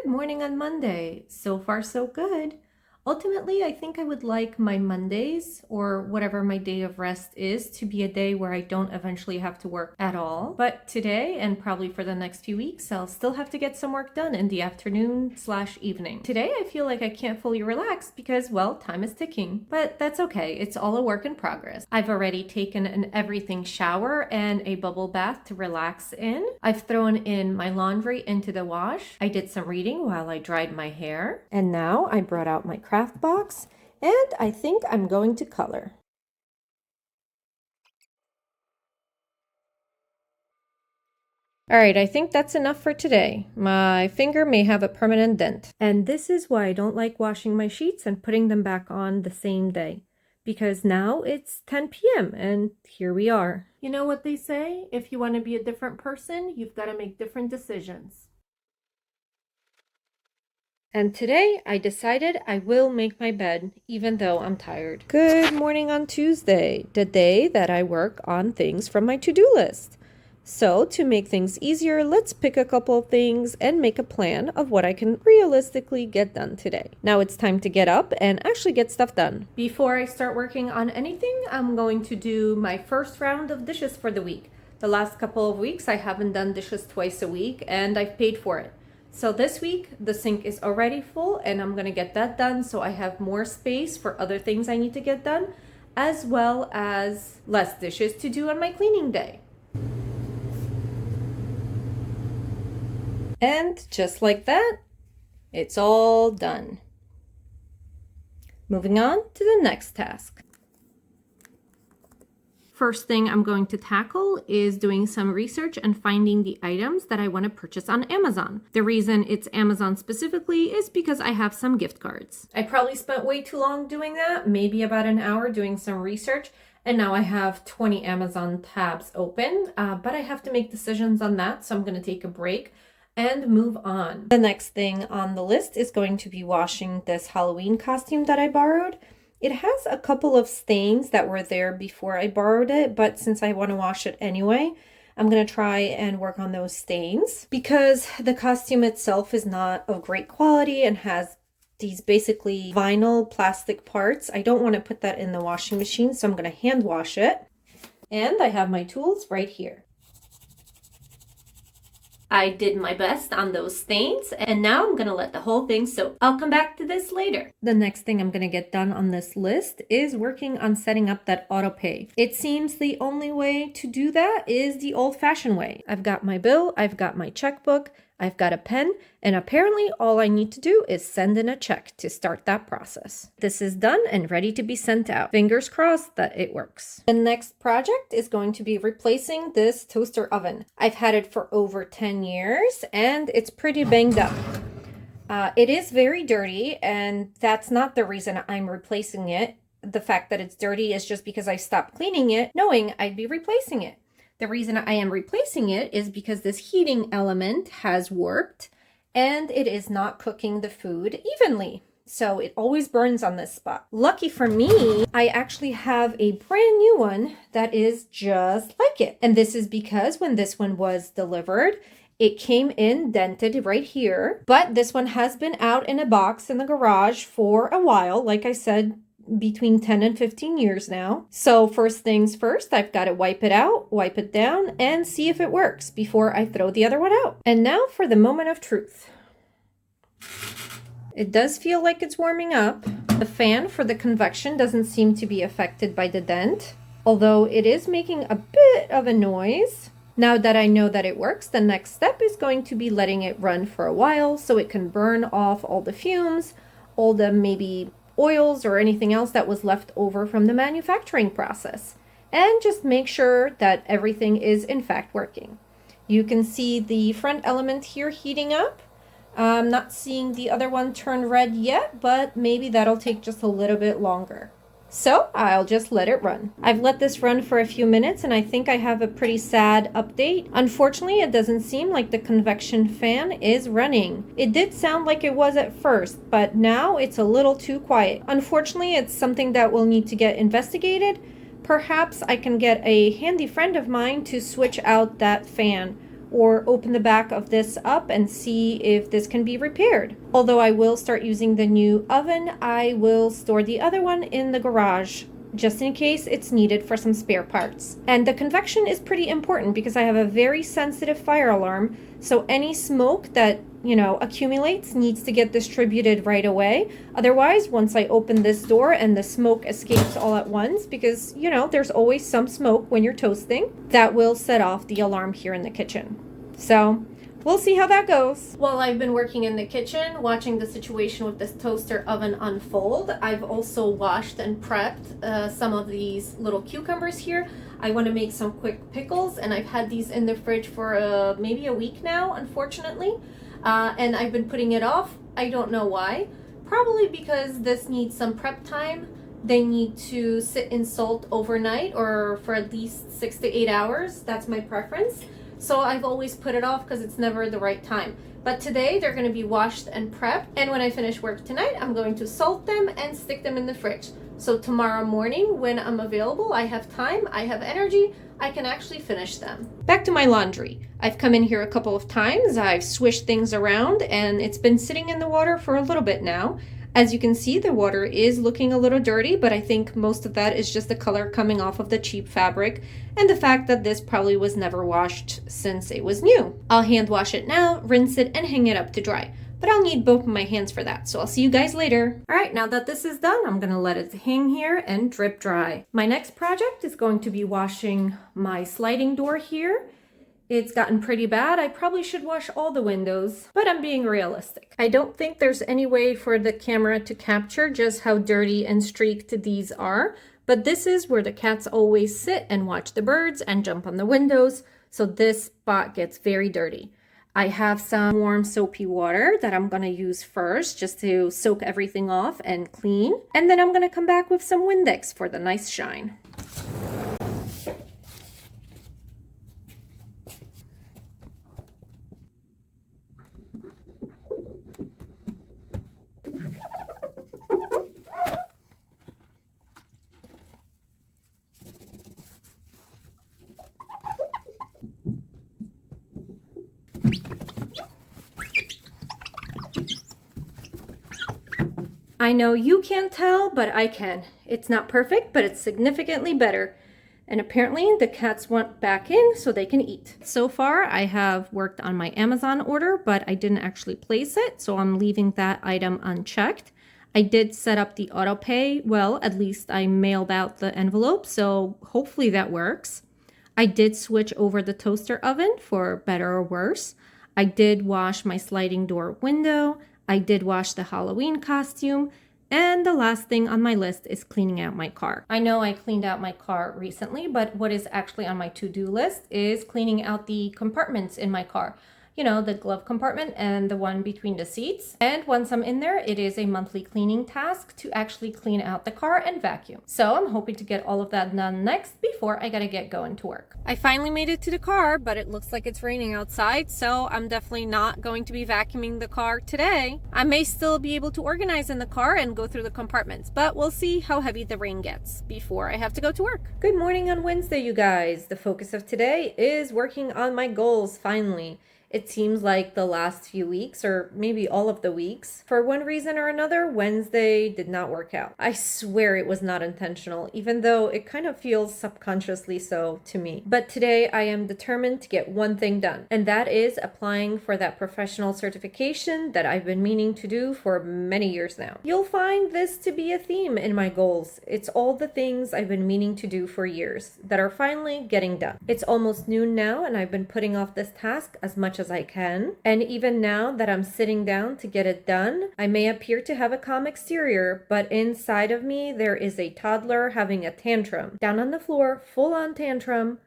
Good morning on Monday. So far, so good. Ultimately, I think I would like my Mondays or whatever my day of rest is to be a day where I don't eventually have to work at all. But today, and probably for the next few weeks, I'll still have to get some work done in the afternoon/evening. Today, I feel like I can't fully relax because, well, time is ticking. But that's okay. It's all a work in progress. I've already taken an everything shower and a bubble bath to relax in. I've thrown in my laundry into the wash. I did some reading while I dried my hair. And now I brought out my craft box, and I think I'm going to color. All right, I think that's enough for today. My finger may have a permanent dent. And this is why I don't like washing my sheets and putting them back on the same day. Because now it's 10 p.m. and here we are. You know what they say? If you want to be a different person, you've got to make different decisions. And today I decided I will make my bed, even though I'm tired. Good morning on Tuesday, the day that I work on things from my to-do list. So to make things easier, let's pick a couple of things and make a plan of what I can realistically get done today. Now it's time to get up and actually get stuff done. Before I start working on anything, I'm going to do my first round of dishes for the week. The last couple of weeks, I haven't done dishes twice a week, and I've paid for it. So this week, the sink is already full and I'm gonna get that done so I have more space for other things I need to get done, as well as less dishes to do on my cleaning day. And just like that, it's all done. Moving on to the next task. First thing I'm going to tackle is doing some research and finding the items that I want to purchase on Amazon. The reason it's Amazon specifically is because I have some gift cards. I probably spent way too long doing that, maybe about an hour doing some research, and now I have 20 Amazon tabs open, but I have to make decisions on that, so I'm going to take a break and move on. The next thing on the list is going to be washing this Halloween costume that I borrowed. It has a couple of stains that were there before I borrowed it, but since I want to wash it anyway, I'm going to try and work on those stains. Because the costume itself is not of great quality and has these basically vinyl plastic parts, I don't want to put that in the washing machine, so I'm going to hand wash it. And I have my tools right here. I did my best on those stains, and now I'm gonna let the whole thing soak. I'll come back to this later. The next thing I'm gonna get done on this list is working on setting up that auto pay. It seems the only way to do that is the old-fashioned way. I've got my bill, I've got my checkbook, I've got a pen, and apparently all I need to do is send in a check to start that process. This is done and ready to be sent out. Fingers crossed that it works. The next project is going to be replacing this toaster oven. I've had it for over 10 years and it's pretty banged up. It is very dirty, and that's not the reason I'm replacing it. The fact that it's dirty is just because I stopped cleaning it, knowing I'd be replacing it. The reason I am replacing it is because this heating element has warped and it is not cooking the food evenly. So it always burns on this spot. Lucky for me, I actually have a brand new one that is just like it. And this is because when this one was delivered, it came in dented right here. But this one has been out in a box in the garage for a while, like I said, between 10 and 15 years now. So first things first, I've got to wipe it out, wipe it down, and see if it works before I throw the other one out. And now for the moment of truth. It does feel like it's warming up. The fan for the convection doesn't seem to be affected by the dent, although it is making a bit of a noise. Now that I know that it works, the next step is going to be letting it run for a while so it can burn off all the fumes, all the maybe oils or anything else that was left over from the manufacturing process, and just make sure that everything is in fact working. You can see the front element here heating up. I'm not seeing the other one turn red yet, but maybe that'll take just a little bit longer. So I'll just let it run. I've let this run for a few minutes and I think I have a pretty sad update. Unfortunately, it doesn't seem like the convection fan is running. It did sound like it was at first, but now it's a little too quiet. Unfortunately, it's something that will need to get investigated. Perhaps I can get a handy friend of mine to switch out that fan or open the back of this up and see if this can be repaired. Although I will start using the new oven, I will store the other one in the garage just in case it's needed for some spare parts. And the convection is pretty important because I have a very sensitive fire alarm, so any smoke that accumulates needs to get distributed right away. Otherwise, once I open this door and the smoke escapes all at once, because there's always some smoke when you're toasting, that will set off the alarm here in the kitchen. So we'll see how that goes. While I've been working in the kitchen, watching the situation with this toaster oven unfold, I've also washed and prepped some of these little cucumbers here. I want to make some quick pickles, and I've had these in the fridge for maybe a week now, unfortunately. And I've been putting it off. I don't know why. Probably because this needs some prep time. They need to sit in salt overnight or for at least 6 to 8 hours. That's my preference. So I've always put it off because it's never the right time. But today they're going to be washed and prepped. And when I finish work tonight, I'm going to salt them and stick them in the fridge. So tomorrow morning when I'm available, I have time, I have energy, I can actually finish them. Back to my laundry. I've come in here a couple of times, I've swished things around, and it's been sitting in the water for a little bit now. As you can see, the water is looking a little dirty, but I think most of that is just the color coming off of the cheap fabric and the fact that this probably was never washed since it was new. I'll hand wash it now, rinse it, and hang it up to dry. But I'll need both of my hands for that, so I'll see you guys later. All right, now that this is done, I'm gonna let it hang here and drip dry. My next project is going to be washing my sliding door here. It's gotten pretty bad. I probably should wash all the windows, but I'm being realistic. I don't think there's any way for the camera to capture just how dirty and streaked these are, but this is where the cats always sit and watch the birds and jump on the windows, so this spot gets very dirty. I have some warm soapy water that I'm gonna use first just to soak everything off and clean, and then I'm gonna come back with some Windex for the nice shine. I know you can't tell, but I can. It's not perfect, but it's significantly better. And apparently the cats want back in so they can eat. So far, I have worked on my Amazon order, but I didn't actually place it, so I'm leaving that item unchecked. I did set up the auto pay. Well, at least I mailed out the envelope, so hopefully that works. I did switch over the toaster oven for better or worse. I did wash my sliding door window. I did wash the Halloween costume, and the last thing on my list is cleaning out my car. I know I cleaned out my car recently, but what is actually on my to-do list is cleaning out the compartments in my car. You know, the glove compartment and the one between the seats. And once I'm in there, it is a monthly cleaning task to actually clean out the car and vacuum. So I'm hoping to get all of that done next before I gotta get going to work. I finally made it to the car, but it looks like it's raining outside, so I'm definitely not going to be vacuuming the car today. I may still be able to organize in the car and go through the compartments, but we'll see how heavy the rain gets before I have to go to work. Good morning on Wednesday, you guys. The focus of today is working on my goals finally. It seems like the last few weeks, or maybe all of the weeks, for one reason or another, Wednesday did not work out. I swear it was not intentional, even though it kind of feels subconsciously so to me. But today I am determined to get one thing done, and that is applying for that professional certification that I've been meaning to do for many years now. You'll find this to be a theme in my goals. It's all the things I've been meaning to do for years that are finally getting done. It's almost noon now, and I've been putting off this task as much as I can. And even now that I'm sitting down to get it done, I may appear to have a calm exterior, but inside of me there is a toddler having a tantrum. Down on the floor, full on tantrum,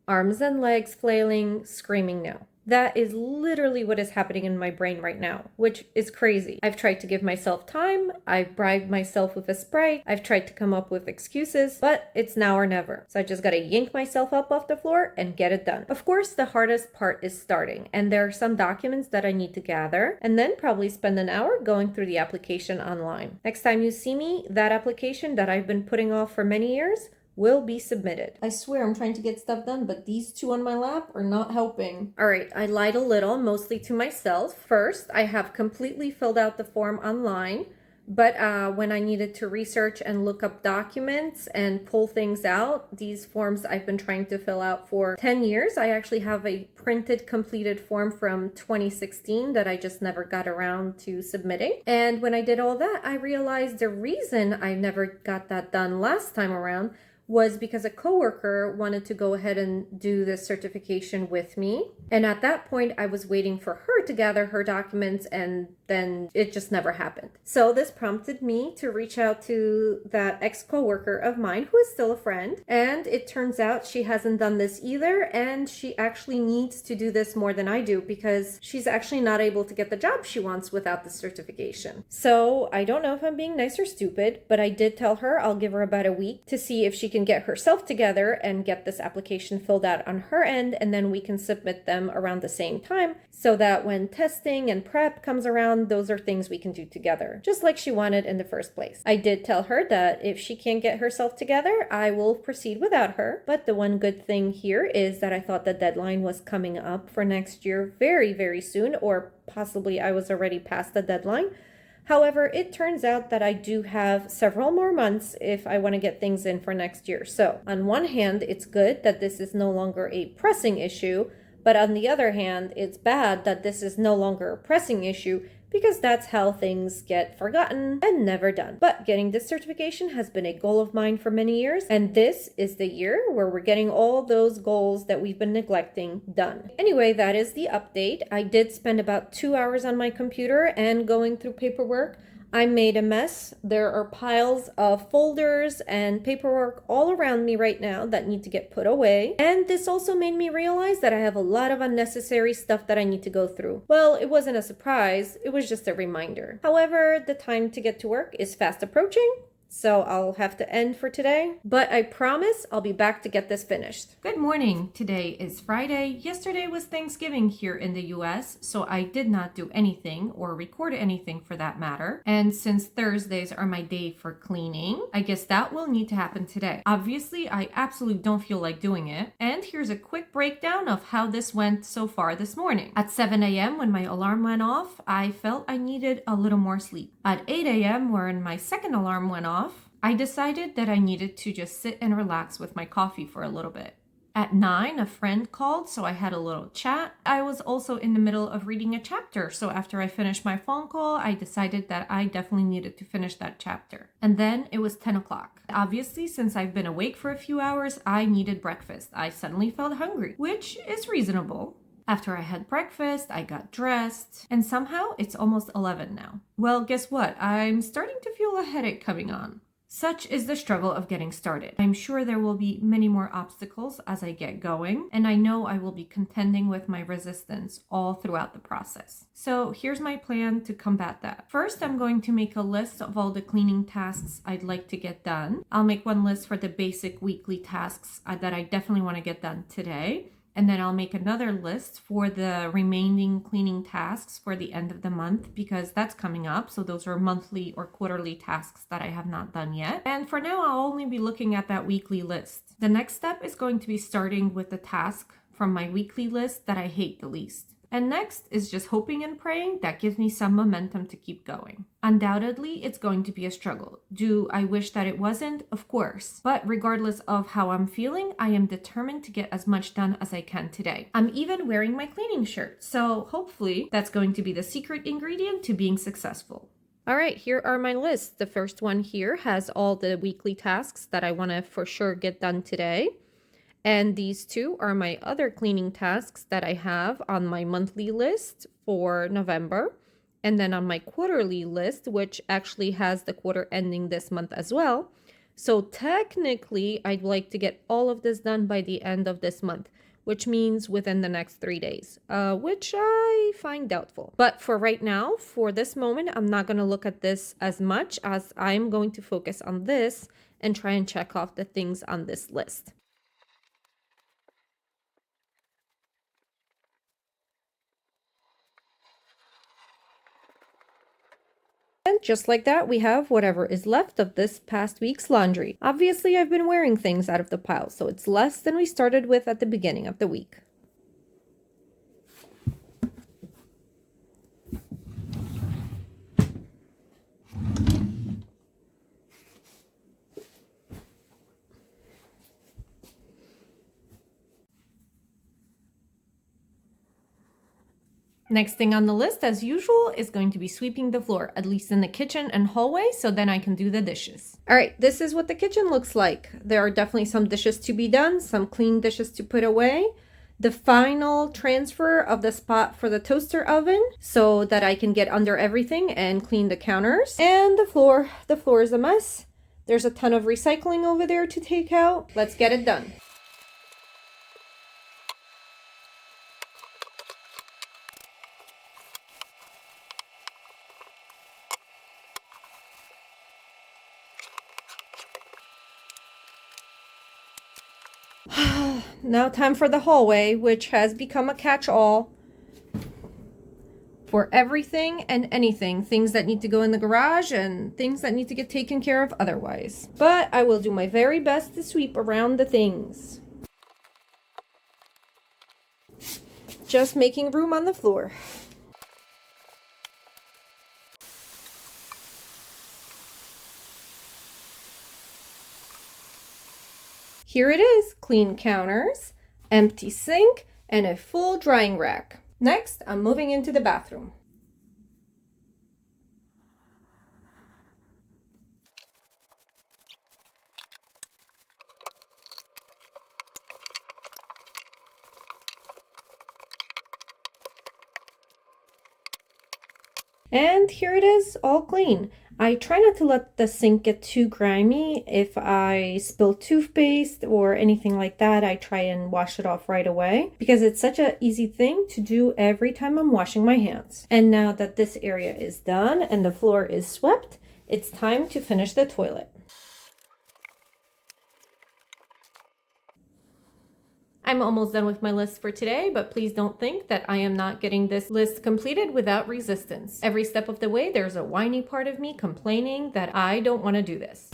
arms and legs flailing, screaming no. That is literally what is happening in my brain right now, which is crazy. I've tried to give myself time. I've bribed myself with a spray. I've tried to come up with excuses, but it's now or never. So I just gotta yank myself up off the floor and get it done. Of course, the hardest part is starting, and there are some documents that I need to gather, and then probably spend an hour going through the application online. Next time you see me, that application that I've been putting off for many years will be submitted. I swear I'm trying to get stuff done, but these two on my lap are not helping. All right, I lied a little, mostly to myself. First, I have completely filled out the form online. But when I needed to research and look up documents and pull things out, these forms I've been trying to fill out for 10 years. I actually have a printed completed form from 2016 that I just never got around to submitting. And when I did all that, I realized the reason I never got that done last time around was because a coworker wanted to go ahead and do this certification with me. And at that point, I was waiting for her to gather her documents, and then it just never happened. So this prompted me to reach out to that ex-coworker of mine, who is still a friend. And it turns out she hasn't done this either, and she actually needs to do this more than I do because she's actually not able to get the job she wants without the certification. So I don't know if I'm being nice or stupid, but I did tell her I'll give her about a week to see if she can get herself together and get this application filled out on her end, and then we can submit them around the same time so that when testing and prep comes around, those are things we can do together, just like she wanted in the first place. I did tell her that if she can't get herself together, I will proceed without her. But the one good thing here is that I thought the deadline was coming up for next year very, very soon, or possibly I was already past the deadline. However, it turns out that I do have several more months if I want to get things in for next year. So on one hand, it's good that this is no longer a pressing issue, but on the other hand, it's bad that this is no longer a pressing issue because that's how things get forgotten and never done. But getting this certification has been a goal of mine for many years, and this is the year where we're getting all those goals that we've been neglecting done. Anyway, that is the update. I did spend about 2 hours on my computer and going through paperwork. I made a mess. There are piles of folders and paperwork all around me right now that need to get put away. And this also made me realize that I have a lot of unnecessary stuff that I need to go through. Well, it wasn't a surprise. It was just a reminder. However, the time to get to work is fast approaching. So I'll have to end for today, but I promise I'll be back to get this finished. Good morning. Today is Friday. Yesterday was Thanksgiving here in the US, so I did not do anything or record anything for that matter. And since Thursdays are my day for cleaning, I guess that will need to happen today. Obviously, I absolutely don't feel like doing it. And here's a quick breakdown of how this went so far this morning. At 7 a.m. when my alarm went off, I felt I needed a little more sleep. At 8 a.m. when my second alarm went off, I decided that I needed to just sit and relax with my coffee for a little bit. At 9, a friend called, so I had a little chat. I was also in the middle of reading a chapter, so after I finished my phone call, I decided that I definitely needed to finish that chapter. And then it was 10 o'clock. Obviously, since I've been awake for a few hours, I needed breakfast. I suddenly felt hungry, which is reasonable. After I had breakfast, I got dressed, and somehow it's almost 11 now. Well, guess what? I'm starting to feel a headache coming on. Such is the struggle of getting started. I'm sure there will be many more obstacles as I get going, and I know I will be contending with my resistance all throughout the process. So here's my plan to combat that. First, I'm going to make a list of all the cleaning tasks I'd like to get done. I'll make one list for the basic weekly tasks that I definitely want to get done today. And then I'll make another list for the remaining cleaning tasks for the end of the month because that's coming up. So those are monthly or quarterly tasks that I have not done yet. And for now, I'll only be looking at that weekly list. The next step is going to be starting with the task from my weekly list that I hate the least. And next is just hoping and praying that gives me some momentum to keep going. Undoubtedly, it's going to be a struggle. Do I wish that it wasn't? Of course. But regardless of how I'm feeling, I am determined to get as much done as I can today. I'm even wearing my cleaning shirt, so hopefully that's going to be the secret ingredient to being successful. All right, here are my lists. The first one here has all the weekly tasks that I want to for sure get done today. And these two are my other cleaning tasks that I have on my monthly list for November. And then on my quarterly list, which actually has the quarter ending this month as well. So technically, I'd like to get all of this done by the end of this month, which means within the next 3 days, which I find doubtful. But for right now, for this moment, I'm not going to look at this as much as I'm going to focus on this and try and check off the things on this list. And just like that, we have whatever is left of this past week's laundry. Obviously, I've been wearing things out of the pile, so it's less than we started with at the beginning of the week. Next thing on the list, as usual, is going to be sweeping the floor, at least in the kitchen and hallway, so then I can do the dishes. All right, this is what the kitchen looks like. There are definitely some dishes to be done, some clean dishes to put away. The final transfer of the spot for the toaster oven so that I can get under everything and clean the counters. And the floor is a mess. There's a ton of recycling over there to take out. Let's get it done. Now time for the hallway, which has become a catch-all for everything and anything. Things that need to go in the garage and things that need to get taken care of otherwise. But I will do my very best to sweep around the things. Just making room on the floor. Here it is, clean counters, empty sink, and a full drying rack. Next, I'm moving into the bathroom. And here it is, all clean. I try not to let the sink get too grimy. If I spill toothpaste or anything like that, I try and wash it off right away because it's such an easy thing to do every time I'm washing my hands. And now that this area is done and the floor is swept, it's time to finish the toilet. I'm almost done with my list for today, but please don't think that I am not getting this list completed without resistance. Every step of the way, there's a whiny part of me complaining that I don't want to do this.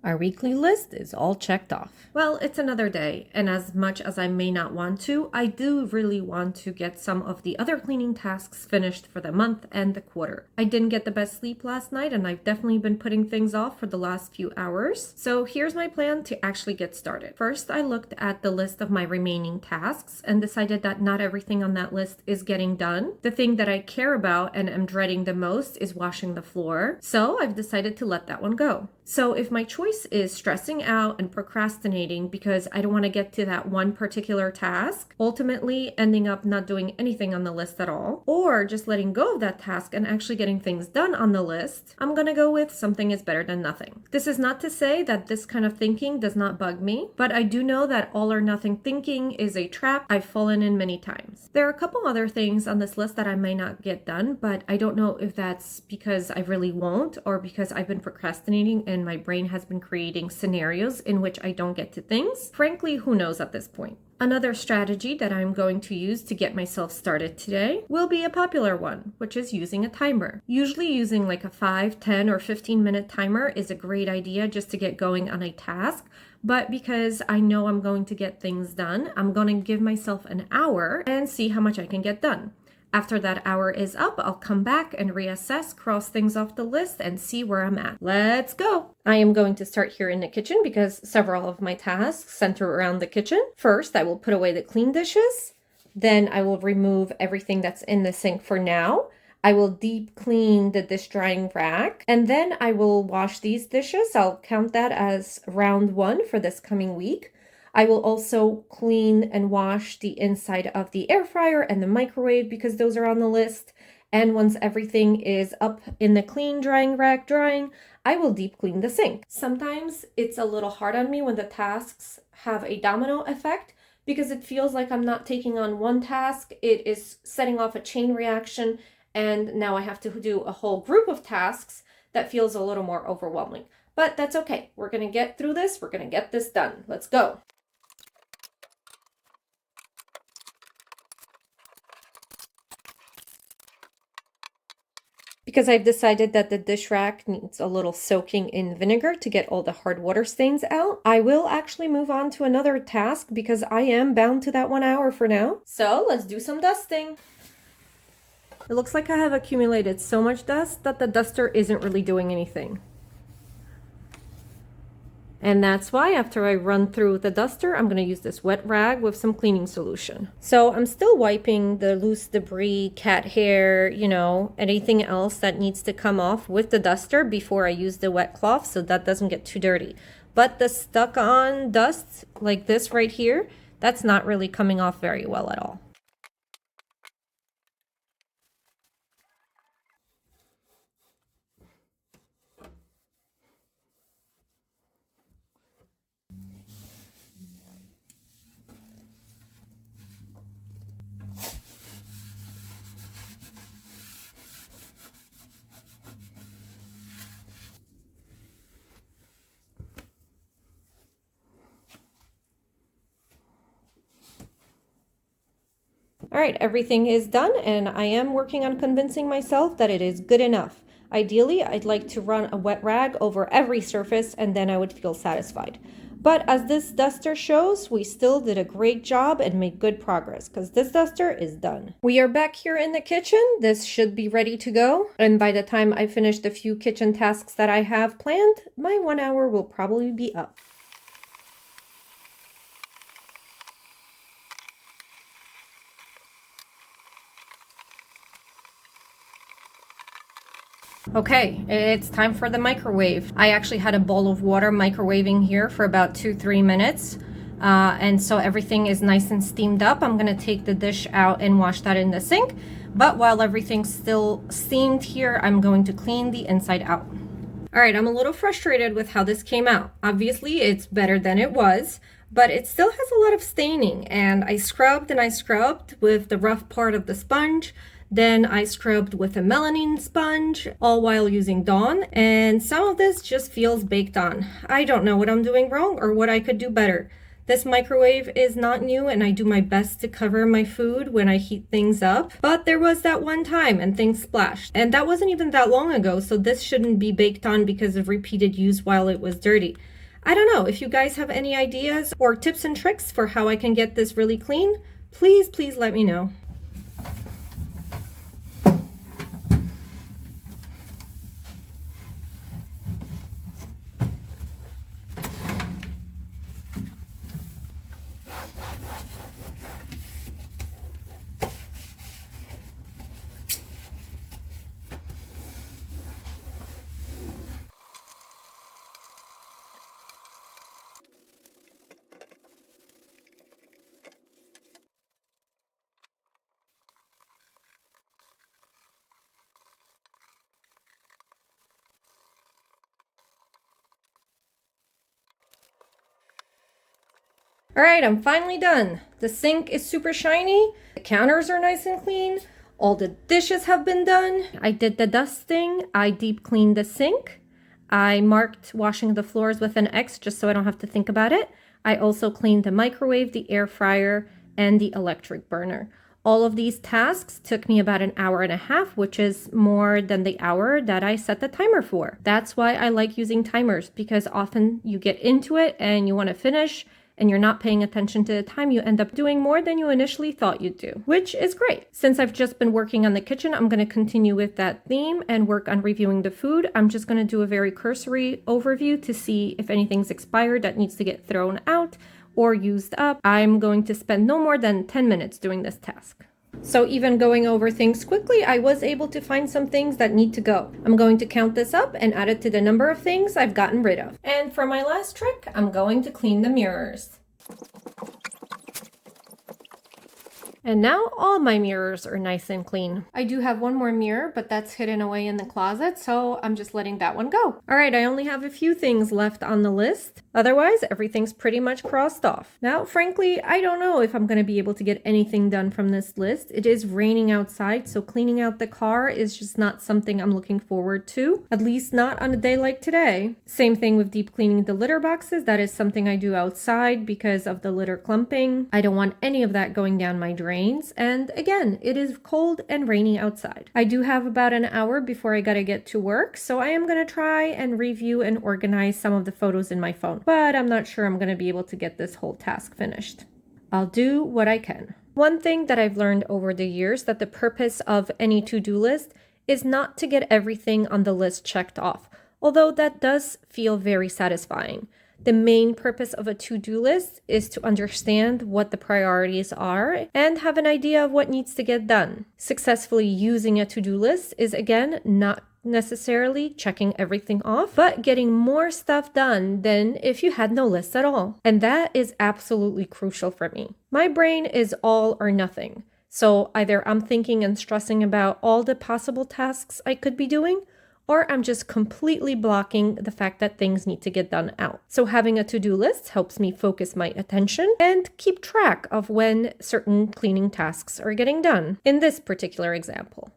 Our weekly list is all checked off. Well, it's another day, and as much as I may not want to, I do really want to get some of the other cleaning tasks finished for the month and the quarter. I didn't get the best sleep last night, and I've definitely been putting things off for the last few hours. So here's my plan to actually get started. First, I looked at the list of my remaining tasks and decided that not everything on that list is getting done. The thing that I care about and am dreading the most is washing the floor. So I've decided to let that one go. So if my choice is stressing out and procrastinating because I don't want to get to that one particular task, ultimately ending up not doing anything on the list at all, or just letting go of that task and actually getting things done on the list, I'm going to go with something is better than nothing. This is not to say that this kind of thinking does not bug me, but I do know that all or nothing thinking is a trap I've fallen in many times. There are a couple other things on this list that I may not get done, but I don't know if that's because I really won't or because I've been procrastinating and my brain has been creating scenarios in which I don't get to things. Frankly, who knows at this point? Another strategy that I'm going to use to get myself started today will be a popular one, which is using a timer. Usually using like a 5, 10, or 15-minute timer is a great idea just to get going on a task. But because I know I'm going to get things done, I'm going to give myself an hour and see how much I can get done. After that hour is up, I'll come back and reassess, cross things off the list, and see where I'm at. Let's go! I am going to start here in the kitchen because several of my tasks center around the kitchen. First, I will put away the clean dishes. Then I will remove everything that's in the sink for now. I will deep clean the dish drying rack, and then I will wash these dishes. I'll count that as round 1 for this coming week. I will also clean and wash the inside of the air fryer and the microwave because those are on the list. And once everything is up in the clean drying rack drying, I will deep clean the sink. Sometimes it's a little hard on me when the tasks have a domino effect because it feels like I'm not taking on one task. It is setting off a chain reaction, and now I have to do a whole group of tasks that feels a little more overwhelming. But that's okay. We're going to get through this. We're going to get this done. Let's go. Because I've decided that the dish rack needs a little soaking in vinegar to get all the hard water stains out, I will actually move on to another task because I am bound to that 1 hour for now. So let's do some dusting. It looks like I have accumulated so much dust that the duster isn't really doing anything. And that's why after I run through the duster, I'm going to use this wet rag with some cleaning solution. So I'm still wiping the loose debris, cat hair, anything else that needs to come off with the duster before I use the wet cloth so that doesn't get too dirty. But the stuck on dust like this right here, that's not really coming off very well at all. All right, everything is done, and I am working on convincing myself that it is good enough. Ideally, I'd like to run a wet rag over every surface, and then I would feel satisfied. But as this duster shows, we still did a great job and made good progress because this duster is done. We are back here in the kitchen. This should be ready to go. And by the time I finish the few kitchen tasks that I have planned, my 1 hour will probably be up. Okay, it's time for the microwave. I actually had a bowl of water microwaving here for about 2-3 minutes. And so everything is nice and steamed up. I'm gonna take the dish out and wash that in the sink. But while everything's still steamed here, I'm going to clean the inside out. All right, I'm a little frustrated with how this came out. Obviously, it's better than it was, but it still has a lot of staining. And I scrubbed and I scrubbed with the rough part of the sponge. Then I scrubbed with a melamine sponge, all while using Dawn, and some of this just feels baked on. I don't know what I'm doing wrong or what I could do better. This microwave is not new and I do my best to cover my food when I heat things up, but there was that one time and things splashed. And that wasn't even that long ago, so this shouldn't be baked on because of repeated use while it was dirty. I don't know, if you guys have any ideas or tips and tricks for how I can get this really clean, please let me know. All right, I'm finally done. The sink is super shiny. The counters are nice and clean. All the dishes have been done. I did the dusting. I deep cleaned the sink. I marked washing the floors with an X just so I don't have to think about it. I also cleaned the microwave, the air fryer, and the electric burner. All of these tasks took me about 1.5 hours, which is more than the hour that I set the timer for. That's why I like using timers, because often you get into it and you want to finish and you're not paying attention to the time, you end up doing more than you initially thought you'd do, which is great. Since I've just been working on the kitchen, I'm going to continue with that theme and work on reviewing the food. I'm just going to do a very cursory overview to see if anything's expired that needs to get thrown out or used up. I'm going to spend no more than 10 minutes doing this task. So even going over things quickly, I was able to find some things that need to go. I'm going to count this up and add it to the number of things I've gotten rid of. And for my last trick, I'm going to clean the mirrors. And now all my mirrors are nice and clean. I do have one more mirror, but that's hidden away in the closet, so I'm just letting that one go. All right, I only have a few things left on the list. Otherwise, everything's pretty much crossed off. Now, frankly, I don't know if I'm going to be able to get anything done from this list. It is raining outside, so cleaning out the car is just not something I'm looking forward to, at least not on a day like today. Same thing with deep cleaning the litter boxes. That is something I do outside because of the litter clumping. I don't want any of that going down my drain. And again, it is cold and rainy outside. I do have about an hour before I gotta get to work, so I am gonna try and review and organize some of the photos in my phone, but I'm not sure I'm gonna be able to get this whole task finished. I'll do what I can. One thing that I've learned over the years that the purpose of any to-do list is not to get everything on the list checked off, although that does feel very satisfying. The main purpose of a to-do list is to understand what the priorities are and have an idea of what needs to get done. Successfully using a to-do list is, again, not necessarily checking everything off, but getting more stuff done than if you had no list at all. And that is absolutely crucial for me. My brain is all or nothing. So either I'm thinking and stressing about all the possible tasks I could be doing, or I'm just completely blocking the fact that things need to get done out. So having a to-do list helps me focus my attention and keep track of when certain cleaning tasks are getting done. In this particular example,